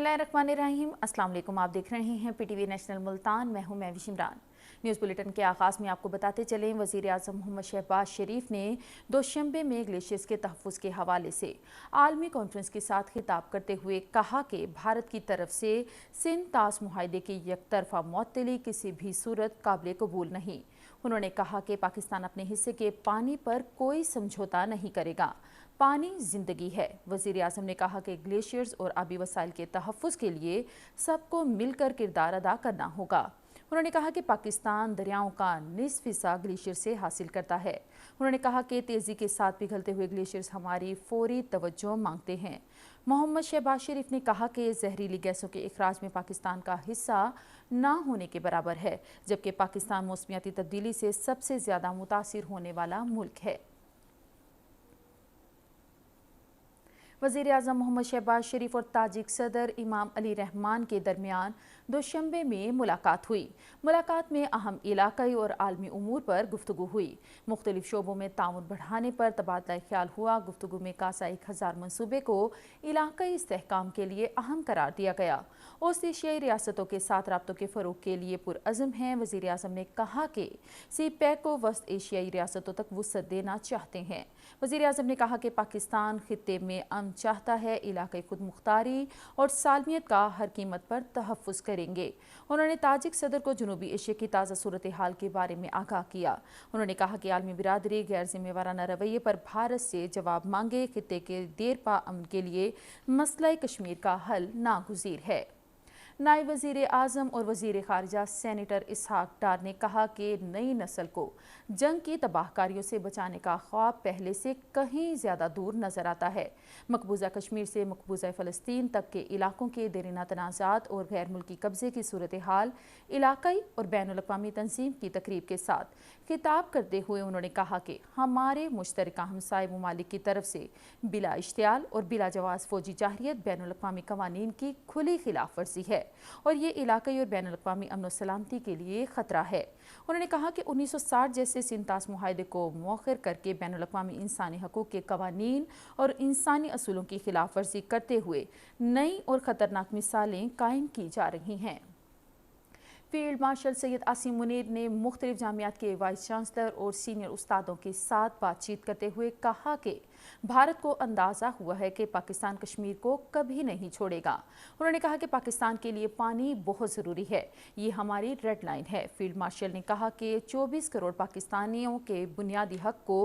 बिस्मिल्लाहिर्रहमानिर्रहीम। अस्सलाम वालेकुम। आप देख रहे हैं पीटीवी नेशनल मुल्तान। मैं हूं महविश इमरान। न्यूज़ बुलेटिन के आगाज़ में आपको बताते चलें, वज़ीर आज़म मोहम्मद शहबाज शरीफ ने दोशंबे में ग्लेशियर्स के तहफ़्फ़ुज़ के हवाले से आलमी कॉन्फ्रेंस के साथ खिताब करते हुए कहा कि भारत की तरफ से सिंध तास मुआहदे की यकतरफ़ा मुअत्तली किसी भी सूरत काबिल कबूल नहीं। उन्होंने कहा कि पाकिस्तान अपने हिस्से के पानी पर कोई समझौता नहीं करेगा। पानी जिंदगी है। वज़ीर आज़म ने कहा कि ग्लेशियर्स और आबी वसाइल के तहफ़्फ़ुज़ के लिए सबको मिलकर किरदार अदा करना होगा। उन्होंने कहा कि पाकिस्तान दरियाओं का निस्फ हिस्सा ग्लेशियर से हासिल करता है। उन्होंने कहा कि तेज़ी के साथ पिघलते हुए ग्लेशियर्स हमारी फौरी तवज्जो मांगते हैं। मोहम्मद शहबाज शरीफ ने कहा कि जहरीली गैसों के इखराज में पाकिस्तान का हिस्सा ना होने के बराबर है, जबकि पाकिस्तान मौसमियाती तब्दीली से सबसे ज़्यादा मुतासिर होने वाला मुल्क है। वज़ीर आज़म मोहम्मद शहबाज शरीफ और ताजिक सदर इमाम अली रहमान के दरमियान दोशंबे में मुलाकात हुई। मुलाकात में अहम इलाकाई और आलमी उमूर पर गुफ्तगू हुई। मुख्तलिफ शोबों में ताउन बढ़ाने पर तबादला ख्याल हुआ। गुफ्तगू में कासा 1000 मनसूबे को इलाकाई इस्तेहकाम के लिए अहम करार दिया गया। ओस्ट एशियाई रियासतों के साथ राब्तों के फ़रोग के लिए पुरअज़म हैं। वज़ीर आज़म ने कहा कि सीपैक को वस्त एशियाई रियासतों तक वुसअत देना चाहते हैं। वज़ीर आज़म ने कहा कि पाकिस्तान खित्ते में अमन चाहता है, इलाक़ाई खुद मुख्तारी और सालमियत का हर कीमत पर तहफ़्फ़ुज़ करेंगे। उन्होंने ताजिक सदर को जनूबी एशिया की ताज़ा सूरत हाल के बारे में आगाह किया। उन्होंने कहा कि आलमी बिरादरी गैर ज़िम्मेवाराना रवैये पर भारत से जवाब मांगे। खित्ते के देरपा अमन के लिए मसला कश्मीर का हल नागुज़ीर है। नायब वज़ीर आज़म और वज़ीर ख़ारिजा सेनेटर इसहाक डार ने कहा कि नई नस्ल को जंग की तबाहकारियों से बचाने का ख्वाब पहले से कहीं ज़्यादा दूर नज़र आता है। मकबूजा कश्मीर से मकबूजा फ़लस्तीन तक के इलाकों के देरीना तनाज़ात और गैर मुल्की कब्ज़े की सूरत हाल इलाकाई और बैनुल-अक़वामी तंज़ीम की तकरीब के साथ खिताब करते हुए उन्होंने कहा कि हमारे मुश्तरका हमसाय ममालिक की तरफ से बिला इश्तियाल और बिला जवाज़ फ़ौजी जाहिरियत बैनुल-अक़वामी क़वानीन की खुली खिलाफ वर्जी है और ये इलाकाई और बैनुल-अक़वामी अमन व सलामती के लिए ख़तरा है। उन्होंने कहा कि 1960 जैसे सिंध तास मुआहदे को मौखर करके बैनुल-अक़वामी इंसानी हकूक़ के क़वानीन और इंसानी असूलों की खिलाफ वर्जी करते हुए नई और ख़तरनाक मिसालें कायम की जा रही हैं। फील्ड मार्शल सैयद आसिम मुनीर ने मुख्तलिफ जामियात के वाइस चांसलर और सीनियर उस्तादों के साथ बातचीत करते हुए कहा कि भारत को अंदाज़ा हुआ है कि पाकिस्तान कश्मीर को कभी नहीं छोड़ेगा। उन्होंने कहा कि पाकिस्तान के लिए पानी बहुत ज़रूरी है, ये हमारी रेड लाइन है। फील्ड मार्शल ने कहा कि 24 करोड़ पाकिस्तानियों के बुनियादी हक को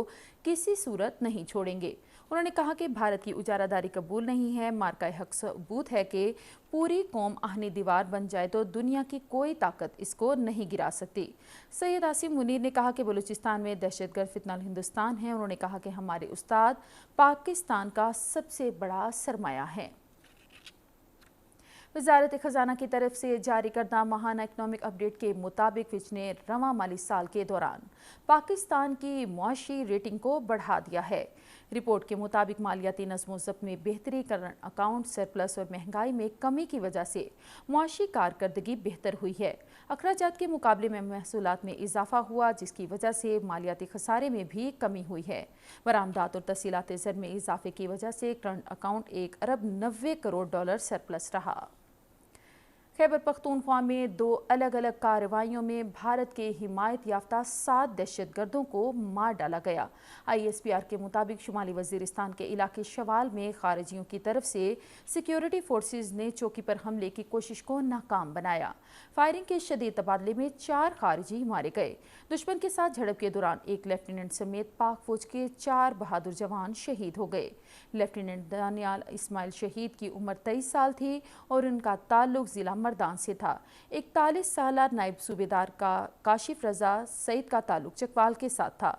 किसी सूरत नहीं छोड़ेंगे। उन्होंने कहा कि भारत की उजारादारी कबूल नहीं है। मार्का हक सबूत है कि पूरी कौम आहनी दीवार बन जाए तो दुनिया की कोई ताकत इसको नहीं गिरा सकती। सैयद आसिम मुनीर ने कहा कि बलूचिस्तान में दहशतगर्द फितना हिंदुस्तान है। उन्होंने कहा कि हमारे उस्ताद पाकिस्तान का सबसे बड़ा सरमाया है। वज़ारत ख़ज़ाना की तरफ से जारी करदा माहाना इकनॉमिक अपडेट के मुताबिक पिछले रवां माली साल के दौरान पाकिस्तान की मुआशी रेटिंग को बढ़ा दिया है। रिपोर्ट के मुताबिक मालियाती नज़्म व ज़ब्त में बेहतरी, करंट अकाउंट सरप्लस और महंगाई में कमी की वजह से मुआशी कारकर्दगी बेहतर हुई है। अखराजात के मुकाबले में महसूलात में इजाफा हुआ, जिसकी वजह से मालियाती खसारे में भी कमी हुई है। बरामदात और तहसीलात ज़र में इजाफे की वजह से करंट अकाउंट 1 अरब 90 करोड़ डॉलर सरप्लस रहा। खैबर पख्तूनख्वा में 2 अलग अलग कार्रवाइयों में भारत के हिमायत याफ्ता 7 दहशतगर्दों को मार डाला गया। ISPR के मुताबिक शुमाली वजीरिस्तान के इलाके शवाल में खारिजियों की तरफ से सिक्योरिटी फोर्सेज ने चौकी पर हमले की कोशिश को नाकाम बनाया। फायरिंग के शदीद तबादले में 4 खारिजी मारे गए। दुश्मन के साथ झड़प के दौरान एक लेफ्टिनेंट समेत पाक फौज के 4 बहादुर जवान शहीद हो गए। लेफ्टिनेंट दानियाल इस्माइल शहीद की उम्र 23 साल थी और उनका ताल्लुक जिला मर्दान से था। 41 साला नायब सूबेदार का काशिफ रजा सईद का ताल्लुक चकवाल के साथ था।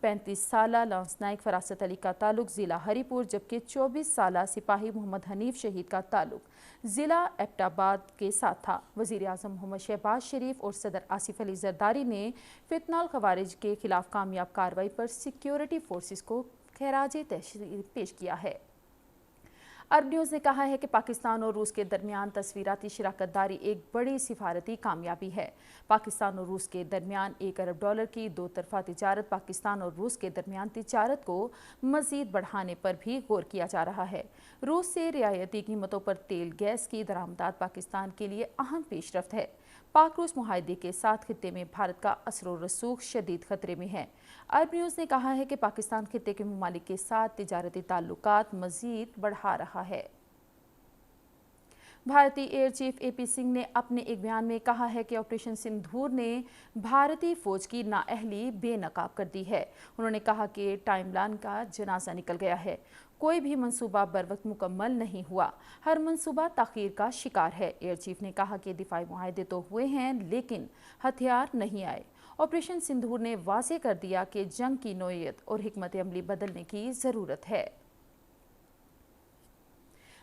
35 साला लांस नाइक फरासत अली का ताल्लुक जिला हरीपुर, जबकि 24 साला सिपाही मोहम्मद हनीफ शहीद का ताल्लुक जिला एबटाबाद के साथ था। वज़ीर आज़म मोहम्मद शहबाज शरीफ और सदर आसिफ अली जरदारी ने फितनाल खवारिज के खिलाफ कामयाब कार्रवाई पर सिक्योरिटी फोर्सेस को खैराज तहसीन पेश किया है। अरब न्यूज़ ने कहा है कि पाकिस्तान और रूस के दरमियान तस्वीराती शराकत दारी एक बड़ी सिफारती कामयाबी है। पाकिस्तान और रूस के दरमियान $1 अरब की दो तरफा तिजारत पाकिस्तान और रूस के दरमियान तिजारत को मजीद बढ़ाने पर भी गौर किया जा रहा है। रूस से रियायती कीमतों पर तेल गैस की दरामदात पाकिस्तान के लिए अहम पेशरफ्त है। पाक रूस मुआहदे के साथ खित्ते में भारत का असर व रसूख शदीद खतरे में है। अरब न्यूज़ ने कहा है कि पाकिस्तान खित्ते के ममालिक के साथ तिजारती ताल्लुकात मजीद बढ़ा रहा है। भारतीय एयर चीफ AP सिंह ने अपने एक बयान में कहा है कि ऑपरेशन सिंदूर ने भारतीय फौज की नाअहली बेनकाब कर दी है। उन्होंने कहा कि टाइमलाइन का जनाजा निकल गया है। कोई भी मंसूबा बर वक्त मुकम्मल नहीं हुआ। हर मंसूबा ताख़ीर का शिकार है। एयर चीफ ने कहा कि दिफाई मुआहदे तो हुए हैं लेकिन हथियार नहीं आए। ऑपरेशन सिंदूर ने वाज़ेह कर दिया कि जंग की नौइयत और हिकमत अमली बदलने की ज़रूरत है।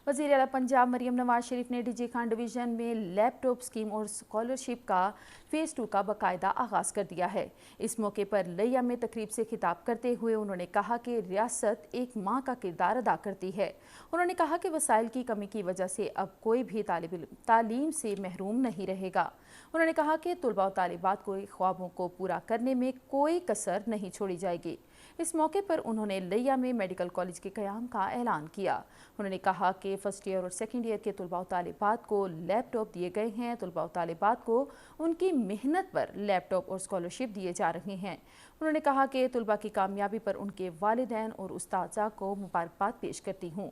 वज़ीर आला पंजाब मरियम नवाज शरीफ ने DG खान डिवीज़न में लैपटॉप स्कीम और स्कॉलरशिप का फ़ेज़ 2 का बाकायदा आगाज़ कर दिया है। इस मौके पर लिया में तकरीब से खिताब करते हुए उन्होंने कहा कि रियासत एक माँ का किरदार अदा करती है। उन्होंने कहा कि वसाइल की कमी की वजह से अब कोई भी तालीम से महरूम नहीं रहेगा। उन्होंने कहा कि तुलबा और तालिबात को ख्वाबों को पूरा करने में कोई कसर नहीं छोड़ी जाएगी। इस मौके पर उन्होंने लिया में मेडिकल कॉलेज के क़याम का ऐलान किया। उन्होंने कहा कि फर्स्ट ईयर और सेकेंड ईयर के तुलबा और तालिबात को लैपटॉप दिए गए हैं। तुलबा और तालिबात को उनकी मेहनत पर लैपटॉप और स्कॉलरशिप दिए जा रहे हैं। उन्होंने कहा कि तुलबा की कामयाबी पर उनके वालिदैन और उस्ताज़ा को मुबारकबाद पेश करती हूँ।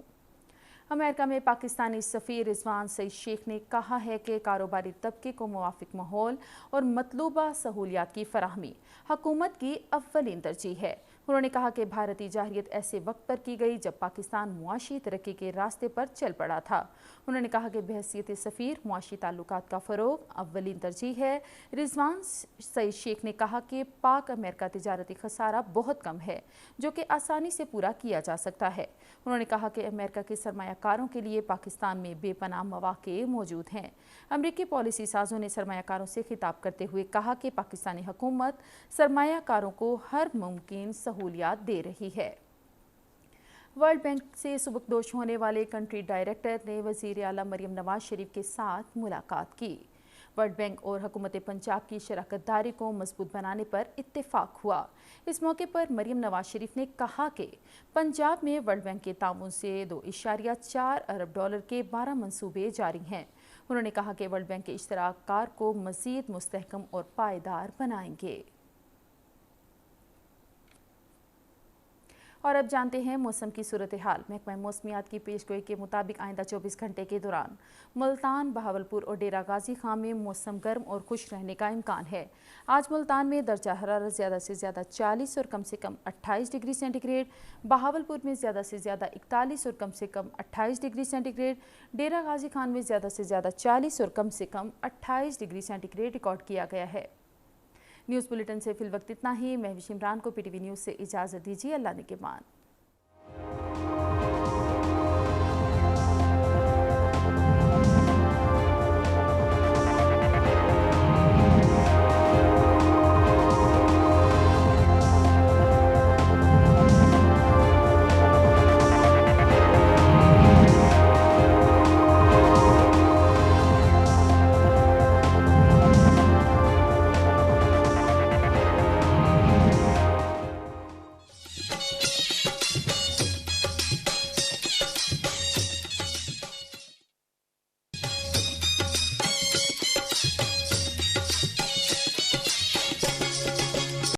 अमेरिका में पाकिस्तानी सफ़ीर रिजवान सईद शेख ने कहा है कि कारोबारी तबके को मुवाफिक माहौल और मतलूबा सहूलियात की फराहमी हुकूमत की अव्वलीन तरजीह है। उन्होंने कहा कि भारतीय जाहिरियत ऐसे वक्त पर की गई जब पाकिस्तान मुआशी तरक्की के रास्ते पर चल पड़ा था। उन्होंने कहा कि बहसीयत सफ़ीर मुआशी ताल्लुकात का फ़रोग़ अव्वलीन तरजीह है। रिजवान सईद शेख ने कहा कि पाक अमेरिका तिजारती खसारा बहुत कम है जो कि आसानी से पूरा किया जा सकता है। उन्होंने कहा कि अमेरिका के सरमायाकारों के लिए पाकिस्तान में बेपनाह मौक़े मौजूद हैं। अमरीकी पॉलिसी साजों ने सरमायाकारों से खिताब करते हुए कहा कि पाकिस्तानी हुकूमत सरमायाकारों को हर मुमकिन सहूलियात दे रही है। वर्ल्ड बैंक से सुबकदोश होने वाले कंट्री डायरेक्टर ने वज़ीर आला मरियम नवाज शरीफ के साथ मुलाकात की। वर्ल्ड बैंक और हुकूमत पंजाब की शराकत दारी को मजबूत बनाने पर इत्तेफाक हुआ। इस मौके पर मरियम नवाज शरीफ ने कहा कि पंजाब में वर्ल्ड बैंक के ताउन से $2.4 अरब के 12 मंसूबे जारी हैं। उन्होंने कहा कि वर्ल्ड बैंक के इश्तराककार को मज़ीद मुस्तहकम और पायदार बनाएंगे। और अब जानते हैं मौसम की सूरत हाल। महकमा मौसमियात की पेशगोई के मुताबिक आइंदा 24 घंटे के दौरान मुल्तान, बहावलपुर और डेरा गाजी खां में मौसम गर्म और खुश रहने का इम्कान है। आज मुल्तान में दर्जा हरारत ज़्यादा से ज़्यादा 40 और कम से कम 28 डिग्री सेंटीग्रेड, बहावलपुर में ज़्यादा से ज़्यादा 41 और कम से कम 28 डिग्री सेंटीग्रेड, डेरा गाजी खान में ज़्यादा से ज़्यादा 40 और कम से कम 28 डिग्री सेंटीग्रेड रिकॉर्ड किया गया है। न्यूज़ बुलेटिन से फिल वक्त इतना ही। मैं विश इमरान को PTV न्यूज़ से इजाज़त दीजिए। अल्लाह निगहबान।